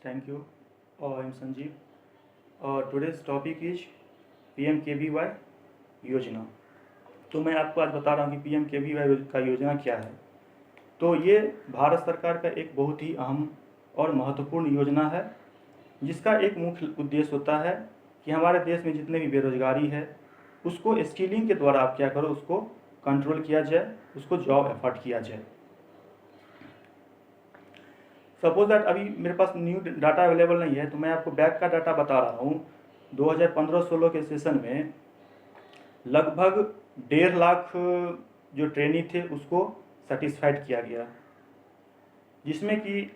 Thank you. I'm Sanjeev. Today's topic is PMKVY योजना। तो मैं आपको आज बता रहा हूँ कि PMKVY का योजना क्या है। तो ये भारत सरकार का एक बहुत ही अहम और महत्वपूर्ण योजना है, जिसका एक मुख्य उद्देश्य होता है कि हमारे देश में जितने भी बेरोजगारी है उसको स्किलिंग के द्वारा आप क्या करो, उसको कंट्रोल किया जाए, उसको जॉब एफर्ट किया जाए। सपोज दैट अभी मेरे पास न्यू डाटा अवेलेबल नहीं है, तो मैं आपको बैक का डाटा बता रहा हूँ। 2015-16 के सेशन में लगभग 1.5 लाख जो ट्रेनी थे उसको सेटिस्फाइड किया गया, जिसमें कि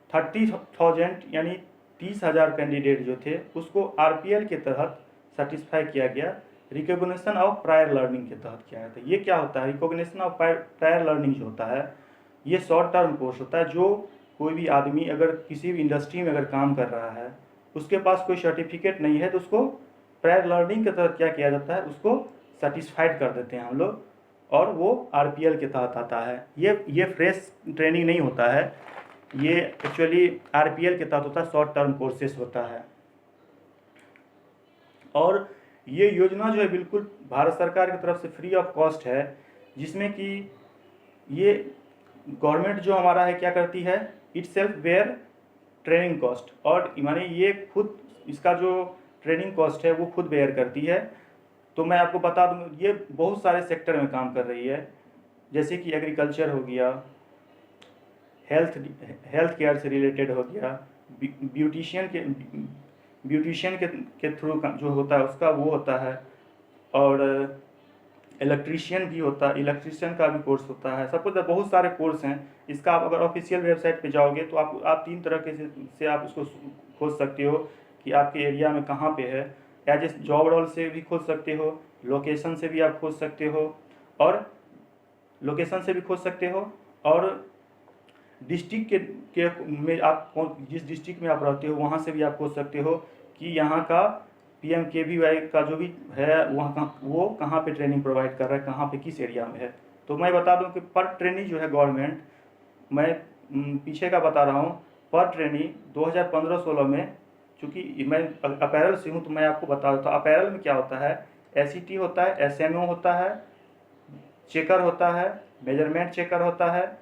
30,000 यानी 30,000 कैंडिडेट जो थे उसको RPL के तहत सेटिस्फाई किया गया, रिकॉग्निशन ऑफ प्रायर लर्निंग के तहत किया गया था। ये क्या होता है? रिकॉग्निशन ऑफ प्रायर लर्निंग जो होता है, ये शॉर्ट टर्म कोर्स होता है। जो कोई भी आदमी अगर किसी भी इंडस्ट्री में अगर काम कर रहा है, उसके पास कोई सर्टिफिकेट नहीं है, तो उसको प्रायर लर्निंग के तहत क्या किया जाता है, उसको सेटिस्फाइड कर देते हैं हम लोग, और वो RPL के तहत आता है। ये फ्रेश ट्रेनिंग नहीं होता है, ये एक्चुअली RPL के तहत होता है, शॉर्ट टर्म कोर्सेस होता है। और ये योजना जो है बिल्कुल भारत सरकार की तरफ से फ्री ऑफ कॉस्ट है, जिसमें कि ये गवर्नमेंट जो हमारा है क्या करती है, itself bear training cost, और माने ये खुद इसका जो ट्रेनिंग कॉस्ट है वो खुद बेयर करती है। तो मैं आपको बता दूँ, ये बहुत सारे सेक्टर में काम कर रही है, जैसे कि एग्रीकल्चर हो गया, हेल्थ केयर से रिलेटेड हो गया, ब्यूटिशियन के थ्रू जो होता है उसका वो होता है, और इलेक्ट्रीशियन भी होता है, इलेक्ट्रीशियन का भी कोर्स होता है। सब कुछ बहुत सारे कोर्स हैं। इसका आप अगर ऑफिशियल वेबसाइट पे जाओगे तो आप 3 तरह के से आप उसको खोज सकते हो कि आपके एरिया में कहाँ पे है। एज ए जॉब रोल से भी खोज सकते हो, लोकेशन से भी आप खोज सकते हो, और डिस्ट्रिक्ट के में आप जिस डिस्ट्रिक्ट में आप रहते हो वहाँ से भी आप खोज सकते हो कि यहाँ का PMKVY का जो भी है वो कहाँ पे ट्रेनिंग प्रोवाइड कर रहा है, कहाँ पे किस एरिया में है। तो मैं बता दूं कि पर ट्रेनिंग जो है गवर्नमेंट, मैं पीछे का बता रहा हूँ, पर ट्रेनिंग 2015-16 में, चूँकि मैं अपैरल से हूँ तो मैं आपको बता देता हूँ अपैरल में क्या होता है। SET होता है, SMO होता है, चेकर होता है, मेजरमेंट चेकर होता है,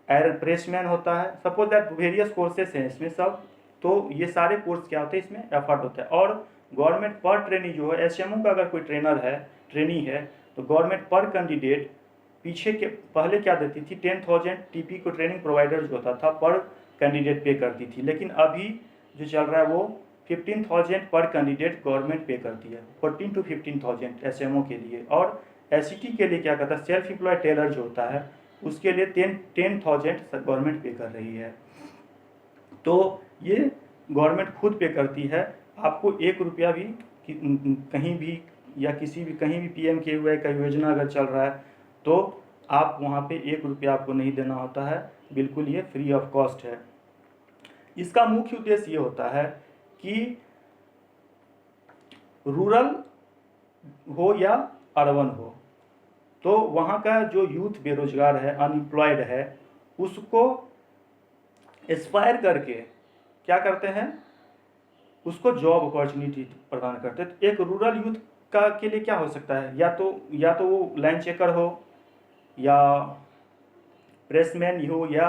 आयरन प्रेसमैन होता है। सपोज दैट वेरियस कोर्सेस हैं इसमें सब। तो ये सारे कोर्स क्या होते हैं, इसमें एफर्ट होता है। और गवर्नमेंट पर ट्रेनी जो है, SMO का अगर कोई ट्रेनी है तो गवर्नमेंट पर कैंडिडेट पहले क्या देती थी, 10,000 TP को ट्रेनिंग प्रोवाइडर जो होता था पर कैंडिडेट पे करती थी। लेकिन अभी जो चल रहा है वो 15,000 पर कैंडिडेट गवर्नमेंट पे करती है, 14 to 15,000 SMO के लिए। और SET के लिए क्या करता है, सेल्फ एम्प्लॉयड टेलर जो होता है उसके लिए 10,000 गवर्नमेंट पे कर रही है। तो ये गवर्नमेंट खुद पे करती है। आपको 1 रुपया भी कहीं भी या कहीं भी PMKVY का योजना अगर चल रहा है तो आप वहाँ पे 1 रुपया आपको नहीं देना होता है, बिल्कुल ये फ्री ऑफ कॉस्ट है। इसका मुख्य उद्देश्य ये होता है कि रूरल हो या अर्बन हो, तो वहाँ का जो यूथ बेरोजगार है, अनएम्प्लॉयड है, उसको एस्पायर करके क्या करते हैं, उसको जॉब अपॉर्चुनिटी प्रदान करते हैं। तो एक रूरल यूथ का के लिए क्या हो सकता है, या तो वो लाइन चेकर हो, या प्रेसमैन हो, या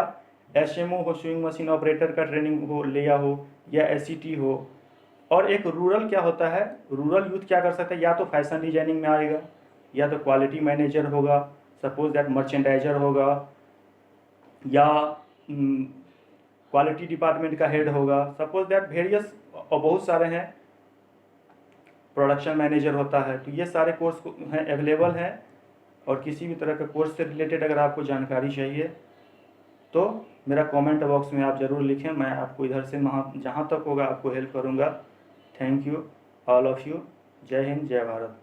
SMO हो, स्विंग मशीन ऑपरेटर का ट्रेनिंग हो लिया हो, या SET हो। और एक रूरल क्या होता है, रूरल यूथ क्या कर सकता है, या तो फैशन डिजाइनिंग में आएगा, या तो क्वालिटी मैनेजर होगा, सपोज दैट मर्चेंडाइजर होगा, या क्वालिटी डिपार्टमेंट का हेड होगा, सपोज दैट वेरियस और बहुत सारे हैं, प्रोडक्शन मैनेजर होता है। तो ये सारे कोर्स हैं, अवेलेबल हैं। और किसी भी तरह के कोर्स से रिलेटेड अगर आपको जानकारी चाहिए तो मेरा कमेंट बॉक्स में आप ज़रूर लिखें, मैं आपको इधर से जहाँ तक होगा आपको हेल्प करूँगा। Thank you all of you. जय हिंद, जय भारत।